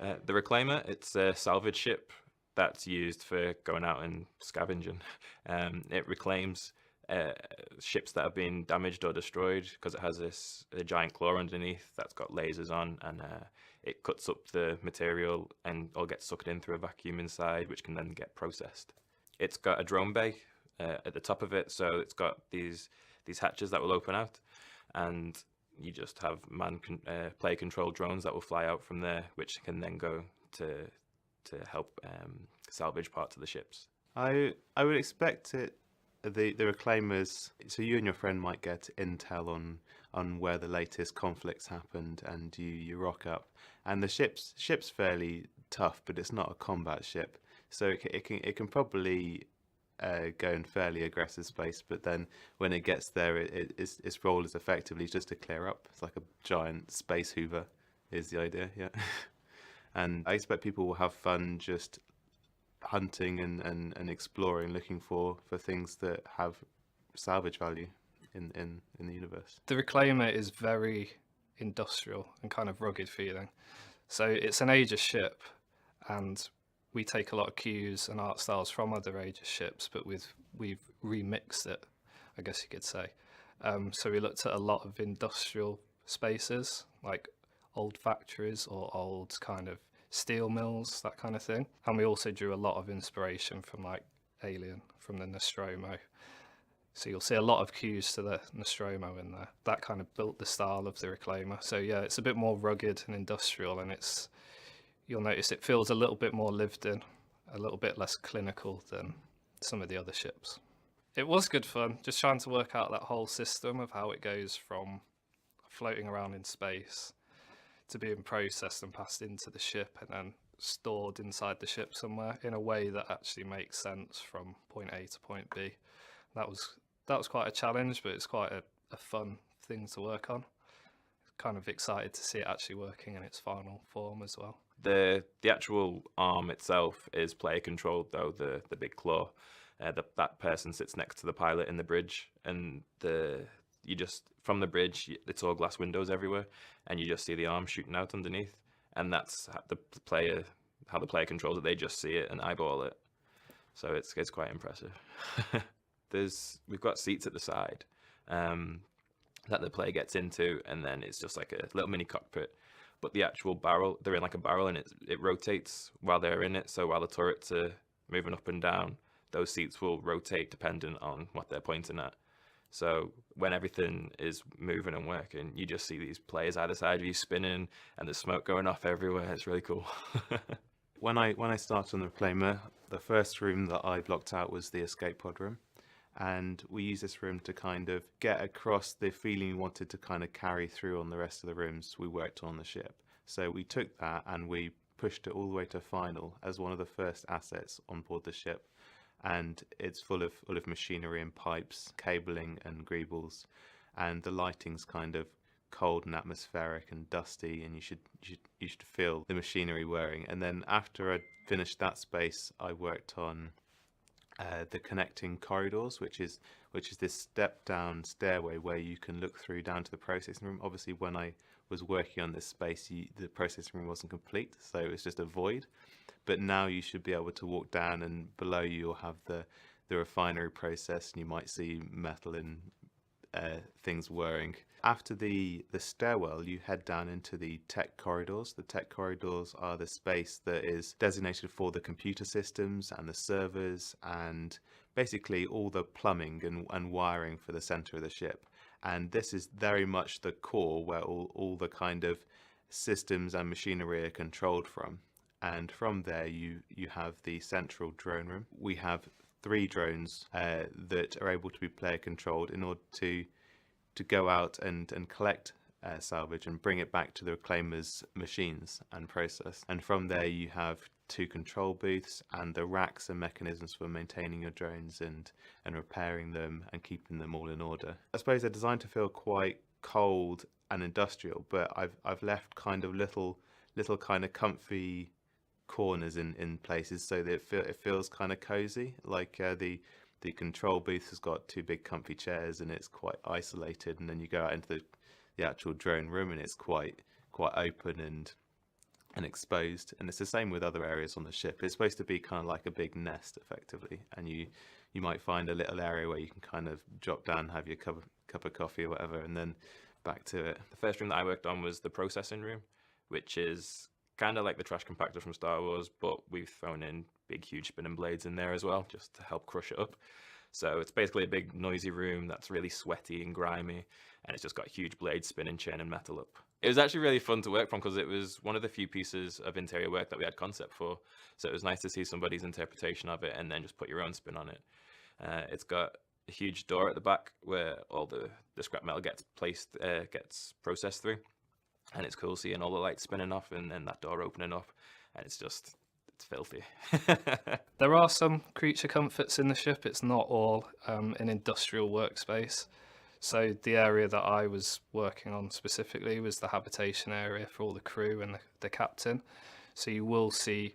The Reclaimer, it's a salvage ship that's used for going out and scavenging. It reclaims uh, ships that have been damaged or destroyed because it has a giant claw underneath that's got lasers on, and it cuts up the material and all gets sucked in through a vacuum inside, which can then get processed. It's got a drone bay at the top of it, so it's got these hatches that will open out, and you just have player controlled drones that will fly out from there, which can then go to help salvage parts of the ships. I would expect it the reclaimers. So you and your friend might get intel on where the latest conflicts happened, and you rock up, and the ship's fairly tough, but it's not a combat ship, so it can probably go in fairly aggressive space. But then when it gets there, its role is effectively just to clear up. It's like a giant space hoover, is the idea, yeah. And I expect people will have fun just hunting and exploring, looking for things that have salvage value in the universe. The Reclaimer is very industrial and kind of rugged feeling. So it's an Aegis ship, and we take a lot of cues and art styles from other Aegis ships, but we've remixed it, I guess you could say. So we looked at a lot of industrial spaces, like old factories or old kind of steel mills, that kind of thing. And we also drew a lot of inspiration from like Alien, from the Nostromo. So you'll see a lot of cues to the Nostromo in there. That kind of built the style of the Reclaimer. So yeah, it's a bit more rugged and industrial, and you'll notice it feels a little bit more lived in, a little bit less clinical than some of the other ships. It was good fun, just trying to work out that whole system of how it goes from floating around in space to being processed and passed into the ship and then stored inside the ship somewhere in a way that actually makes sense from point A to point B. That was quite a challenge, but it's quite a fun thing to work on. Kind of excited to see it actually working in its final form as well. The actual arm itself is player controlled, though, the big claw. That person sits next to the pilot in the bridge, and you just from the bridge, it's all glass windows everywhere, and you just see the arm shooting out underneath, and that's how the player controls it. They just see it and eyeball it, so it's quite impressive. We've got seats at the side that the player gets into, and then it's just like a little mini cockpit. But the actual barrel, they're in like a barrel, and it rotates while they're in it. So while the turrets are moving up and down, those seats will rotate dependent on what they're pointing at. So when everything is moving and working, you just see these players either side of you spinning, and there's smoke going off everywhere. It's really cool. When I started on the Reclaimer, the first room that I blocked out was the escape pod room. And we used this room to kind of get across the feeling we wanted to kind of carry through on the rest of the rooms we worked on the ship. So we took that and we pushed it all the way to final as one of the first assets on board the ship. And it's full of machinery and pipes, cabling and greebles, and the lighting's kind of cold and atmospheric and dusty, and you should feel the machinery whirring. And then after I'd finished that space, I worked on the connecting corridors, which is this step down stairway where you can look through down to the processing room. Obviously, when I was working on this space, the processing room wasn't complete, so it was just a void. But now you should be able to walk down, and below you you'll have the refinery process, and you might see metal and things whirring. After the stairwell, you head down into the tech corridors. The tech corridors are the space that is designated for the computer systems and the servers, and basically all the plumbing and wiring for the center of the ship. And this is very much the core where all the kind of systems and machinery are controlled from. And from there you have the central drone room. We have 3 drones that are able to be player controlled in order to go out and collect salvage and bring it back to the Reclaimer's machines and process. And from there you have 2 control booths and the racks and mechanisms for maintaining your drones and repairing them and keeping them all in order. I suppose they're designed to feel quite cold and industrial, but I've left kind of little kind of comfy corners in places so that it feels kind of cozy. Like the control booth has got 2 big comfy chairs and it's quite isolated, and then you go out into the actual drone room and it's quite open and and exposed. And it's the same with other areas on the ship. It's supposed to be kind of like a big nest, effectively, and you might find a little area where you can kind of drop down, have your cup of coffee or whatever, and then back to it. The first room that I worked on was the processing room, which is kind of like the trash compactor from Star Wars, but we've thrown in big, huge spinning blades in there as well, just to help crush it up. So it's basically a big, noisy room that's really sweaty and grimy, and it's just got huge blades spinning, churning metal up. It was actually really fun to work from because it was one of the few pieces of interior work that we had concept for. So it was nice to see somebody's interpretation of it and then just put your own spin on it. It's got a huge door at the back where all the scrap metal gets processed through, and it's cool seeing all the lights spinning off and then that door opening up, and it's filthy. There are some creature comforts in the ship. It's not all an industrial workspace. So the area that I was working on specifically was the habitation area for all the crew and the captain. So you will see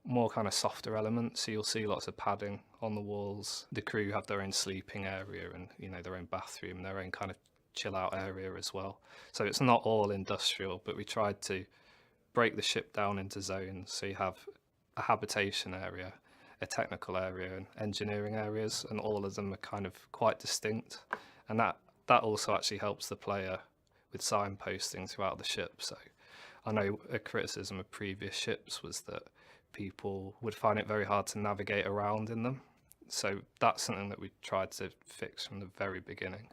more kind of softer elements. So you'll see lots of padding on the walls. The crew have their own sleeping area and, you know, their own bathroom, their own kind of chill out area as well. So it's not all industrial, but we tried to break the ship down into zones. So you have a habitation area, a technical area, and engineering areas, and all of them are kind of quite distinct. And that also actually helps the player with signposting throughout the ship. So I know a criticism of previous ships was that people would find it very hard to navigate around in them. So that's something that we tried to fix from the very beginning,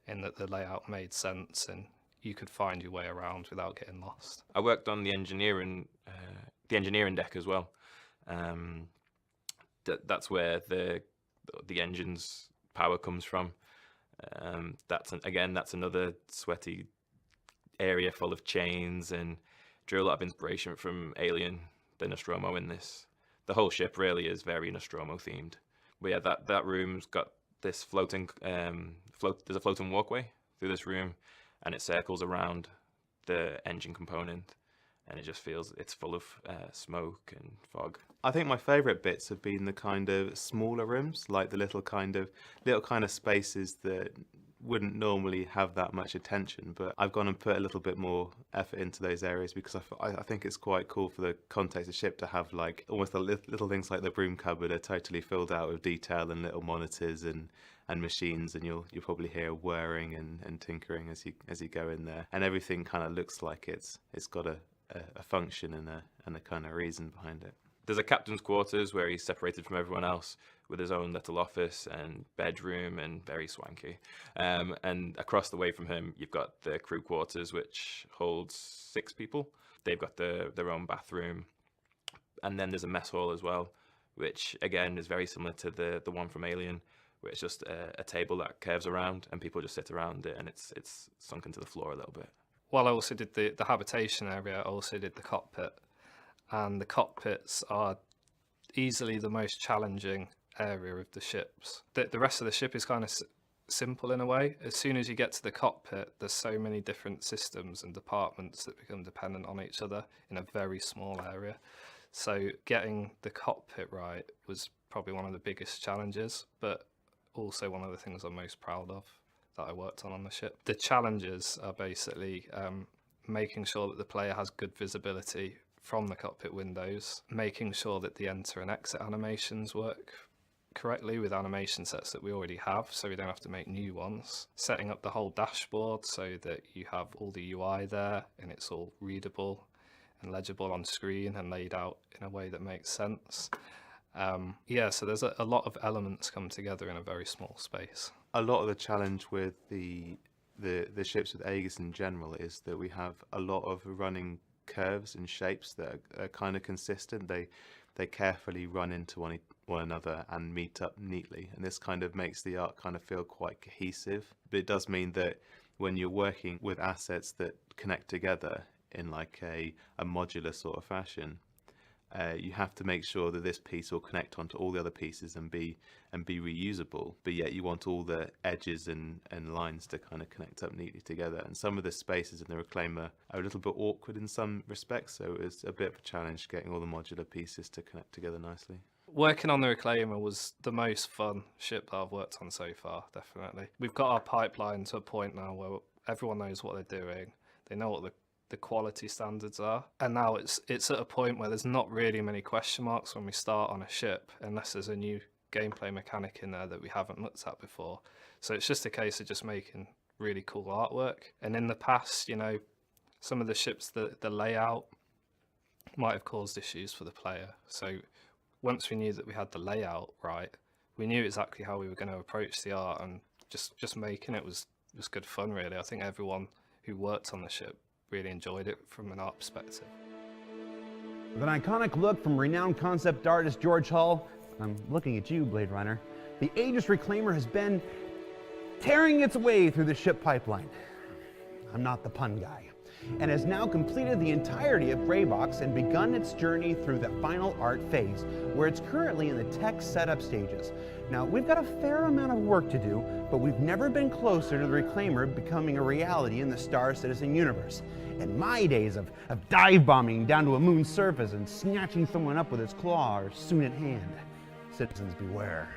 in that the layout made sense and you could find your way around without getting lost. I worked on the engineering deck as well. That's where the engine's power comes from. That's another sweaty area full of chains, and drew a lot of inspiration from Alien, the Nostromo in this. The whole ship really is very Nostromo themed. But yeah, that room's got this floating there's a floating walkway through this room, and it circles around the engine component, and it just feels it's full of smoke and fog. I think my favourite bits have been the kind of smaller rooms, like the little kind of spaces that wouldn't normally have that much attention, but I've gone and put a little bit more effort into those areas because I think it's quite cool for the context of the ship to have like almost the little things like the broom cupboard are totally filled out with detail and little monitors and machines, and you'll probably hear whirring and tinkering as you go in there, and everything kind of looks like it's got a function and a kind of reason behind it. There's a captain's quarters where he's separated from everyone else with his own little office and bedroom, and very swanky. And across the way from him, you've got the crew quarters, which holds 6 people. They've got their own bathroom. And then there's a mess hall as well, which again is very similar to the one from Alien, where it's just a table that curves around and people just sit around it, and it's sunk into the floor a little bit. While I also did the habitation area, I also did the cockpit. And the cockpits are easily the most challenging area of the ships. The rest of the ship is kind of simple in a way. As soon as you get to the cockpit, there's so many different systems and departments that become dependent on each other in a very small area. So getting the cockpit right was probably one of the biggest challenges, but also one of the things I'm most proud of that I worked on the ship. The challenges are basically making sure that the player has good visibility from the cockpit windows, making sure that the enter and exit animations work correctly with animation sets that we already have, so we don't have to make new ones, setting up the whole dashboard so that you have all the UI there and it's all readable and legible on screen and laid out in a way that makes sense. So there's a lot of elements come together in a very small space. A lot of the challenge with the ships with Aegis in general is that we have a lot of running curves and shapes that are kind of consistent. They carefully run into one another and meet up neatly, and this kind of makes the art kind of feel quite cohesive. But it does mean that when you're working with assets that connect together in like a modular sort of fashion, you have to make sure that this piece will connect onto all the other pieces and be reusable, but yet you want all the edges and lines to kind of connect up neatly together. And some of the spaces in the Reclaimer are a little bit awkward in some respects, so it's a bit of a challenge getting all the modular pieces to connect together nicely. Working on the Reclaimer was the most fun ship that I've worked on so far, definitely. We've got our pipeline to a point now where everyone knows what they're doing. They know what the the quality standards are. And now it's at a point where there's not really many question marks when we start on a ship, unless there's a new gameplay mechanic in there that we haven't looked at before. So it's just a case of just making really cool artwork. And in the past, you know, some of the ships, the layout might have caused issues for the player. So once we knew that we had the layout right, we knew exactly how we were going to approach the art, and just making it was good fun, really. I think everyone who worked on the ship really enjoyed it from an art perspective. With an iconic look from renowned concept artist George Hull, I'm looking at you, Blade Runner, the Aegis Reclaimer has been tearing its way through the ship pipeline. I'm not the pun guy. And has now completed the entirety of Greybox and begun its journey through the final art phase, where it's currently in the tech setup stages. Now, we've got a fair amount of work to do, but we've never been closer to the Reclaimer becoming a reality in the Star Citizen universe. And my days of dive bombing down to a moon's surface and snatching someone up with its claw are soon at hand. Citizens beware.